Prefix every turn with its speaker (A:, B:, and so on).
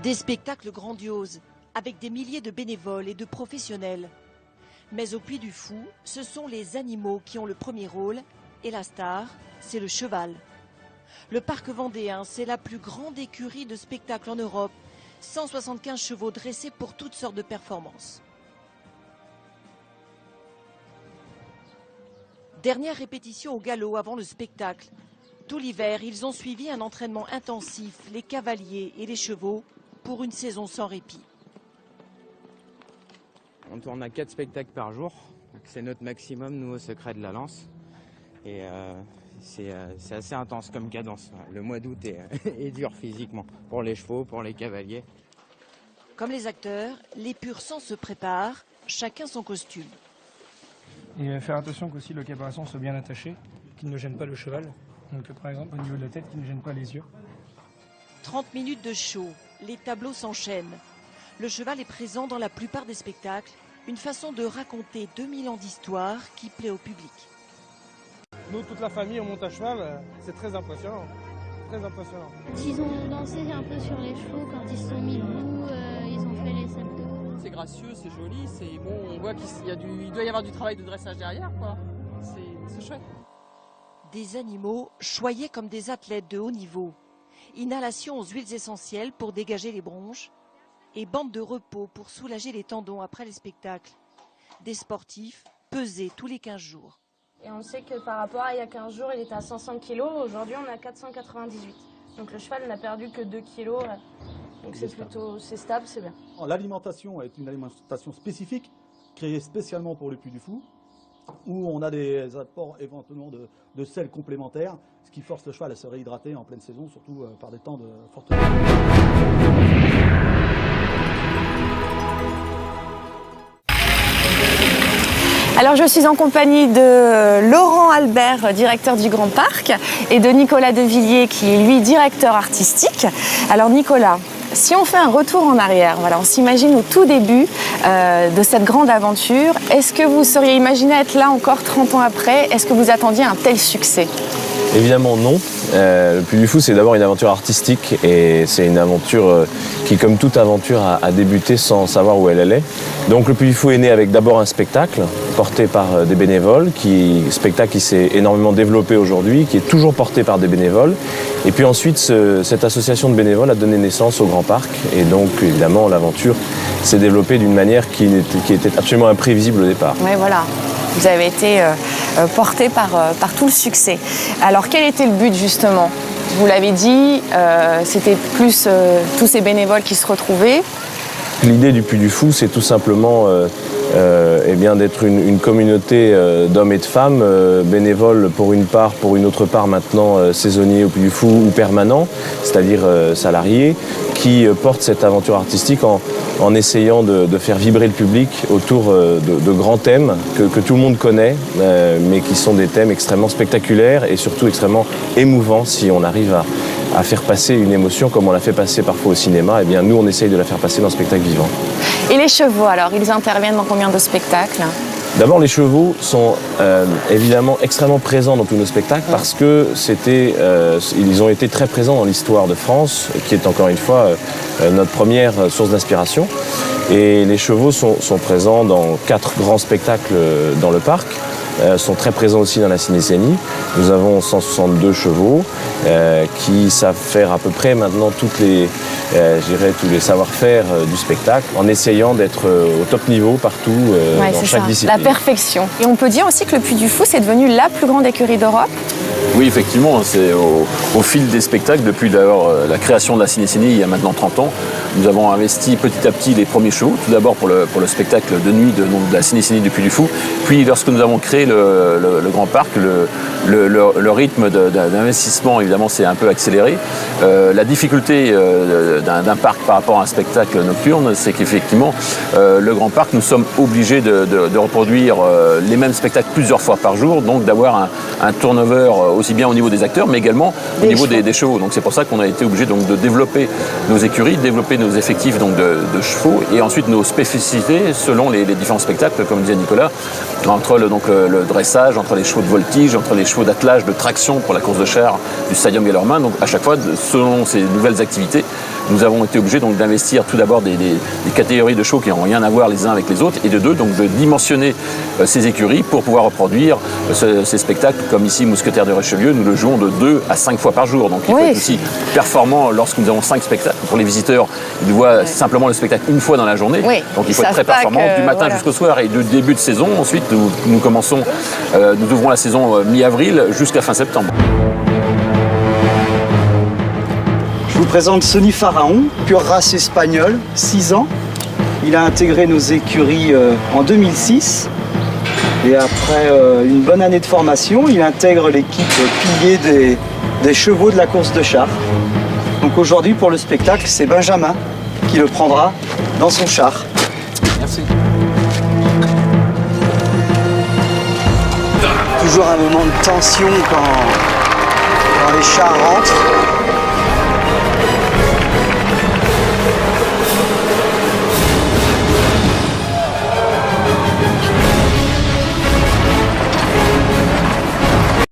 A: Des spectacles grandioses, avec des milliers de bénévoles et de professionnels. Mais au Puy du Fou, ce sont les animaux qui ont le premier rôle, et la star, c'est le cheval. Le parc vendéen, c'est la plus grande écurie de spectacles en Europe. 175 chevaux dressés pour toutes sortes de performances. Dernière répétition au galop avant le spectacle. Tout l'hiver, ils ont suivi un entraînement intensif, les cavaliers et les chevaux, pour une saison sans répit.
B: On tourne à 4 spectacles par jour. C'est notre maximum, nous, au Secret de la Lance. Et c'est assez intense comme cadence. Le mois d'août est dur physiquement, pour les chevaux, pour les cavaliers.
A: Comme les acteurs, les pur sang se préparent, chacun son costume.
C: Et faire attention qu'aussi le caparazon soit bien attaché, qu'il ne gêne pas le cheval. Donc par exemple au niveau de la tête, qu'il ne gêne pas les yeux.
A: 30 minutes de show, les tableaux s'enchaînent. Le cheval est présent dans la plupart des spectacles, une façon de raconter 2000 ans d'histoire qui plaît au public.
D: Nous, toute la famille, on monte à cheval, c'est très impressionnant. Très impressionnant.
E: Ils ont dansé un peu sur les chevaux quand ils se sont mis debout, ils ont fait les saltos.
F: C'est gracieux, c'est joli, c'est bon, on voit qu'il doit y avoir du travail de dressage derrière, quoi. C'est chouette.
A: Des animaux choyés comme des athlètes de haut niveau. Inhalation aux huiles essentielles pour dégager les bronches et bande de repos pour soulager les tendons après les spectacles. Des sportifs pesés tous les 15 jours.
G: Et on sait que par rapport à il y a 15 jours, il était à 500 kg. Aujourd'hui, on est à 498. Donc le cheval n'a perdu que 2 kg. Donc c'est stable, c'est bien.
H: L'alimentation est une alimentation spécifique, créée spécialement pour le Puy du Fou, où on a des apports éventuellement de sel complémentaires, ce qui force le cheval à se réhydrater en pleine saison, surtout par des temps de forte chaleur.
I: Alors je suis en compagnie de Laurent Albert, directeur du Grand Parc, et de Nicolas Devilliers, qui est lui directeur artistique. Alors Nicolas, si on fait un retour en arrière, voilà, on s'imagine au tout début de cette grande aventure, est-ce que vous seriez imaginé être là encore 30 ans après? Est-ce que vous attendiez un tel succès?
J: Évidemment non. Le Puy du Fou, c'est d'abord une aventure artistique et c'est une aventure qui, comme toute aventure, a débuté sans savoir où elle allait. Donc le Puy du Fou est né avec d'abord un spectacle porté par des bénévoles, spectacle qui s'est énormément développé aujourd'hui, qui est toujours porté par des bénévoles. Et puis ensuite, cette association de bénévoles a donné naissance au Grand Parc. Et donc, évidemment, l'aventure s'est développée d'une manière qui était absolument imprévisible au départ.
I: Oui, voilà. Vous avez été porté par tout le succès. Alors, quel était le but, justement? Vous l'avez dit, c'était plus tous ces bénévoles qui se retrouvaient.
J: L'idée du Puy du Fou, c'est tout simplement d'être une communauté d'hommes et de femmes, bénévoles pour une autre part maintenant saisonniers au Puy du Fou ou permanents, c'est-à-dire salariés, qui portent cette aventure artistique en essayant de faire vibrer le public autour de grands thèmes que tout le monde connaît, mais qui sont des thèmes extrêmement spectaculaires et surtout extrêmement émouvants si on arrive à faire passer une émotion comme on la fait passer parfois au cinéma. Eh bien, nous, on essaye de la faire passer dans le spectacle vivant. Et les chevaux, alors, ils interviennent dans combien de spectacles? D'abord, les chevaux sont évidemment extrêmement présents dans tous nos spectacles parce que ils ont été très présents dans l'histoire de France, qui est encore une fois notre première source d'inspiration. Et les chevaux sont présents dans 4 grands spectacles dans le parc. Sont très présents aussi dans la Cinécénie. Nous avons 162 chevaux qui savent faire à peu près maintenant tous les savoir-faire du spectacle en essayant d'être au top niveau partout dans chaque discipline. La perfection. Et on peut dire aussi que le Puy du Fou, c'est devenu la plus grande écurie d'Europe.
K: Oui, effectivement, c'est au fil des spectacles, depuis d'ailleurs la création de la Cinécénie il y a maintenant 30 ans, nous avons investi petit à petit les premiers chevaux, tout d'abord pour le spectacle de nuit de la Cinécénie du Puy du Fou, puis lorsque nous avons créé le Grand Parc, le rythme d'investissement évidemment s'est un peu accéléré. La difficulté d'un parc par rapport à un spectacle nocturne, c'est qu'effectivement le Grand Parc, nous sommes obligés de reproduire les mêmes spectacles plusieurs fois par jour, donc d'avoir un turnover aussi bien au niveau des acteurs mais également au niveau des chevaux. Donc c'est pour ça qu'on a été obligé de développer nos écuries, de développer nos effectifs donc de chevaux et ensuite nos spécificités selon les différents spectacles, comme disait Nicolas, entre le dressage, entre les chevaux de voltige, entre les chevaux d'attelage, de traction pour la course de chars du Stadium Gellermann. Donc à chaque fois, selon ces nouvelles activités, nous avons été obligés donc d'investir tout d'abord des catégories de chevaux qui n'ont rien à voir les uns avec les autres, et de deux, donc de dimensionner ces écuries pour pouvoir reproduire ces spectacles, comme ici Mousquetaires de Richelieu, nous le jouons de 2 à 5 fois par jour. Donc il faut être aussi performant lorsque nous avons 5 spectacles. Pour les visiteurs, ils voient simplement le spectacle une fois dans la journée. Donc il faut être très performant du matin jusqu'au soir et de début de saison. Ensuite, nous commençons, nous ouvrons la saison mi-avril jusqu'à fin septembre.
L: Je vous présente Sonny Pharaon, pure race espagnole, 6 ans. Il a intégré nos écuries en 2006. Et après une bonne année de formation, il intègre l'équipe pilier des chevaux de la course de char. Donc aujourd'hui, pour le spectacle, c'est Benjamin qui le prendra dans son char.
K: Merci.
L: Toujours un moment de tension quand les chars rentrent.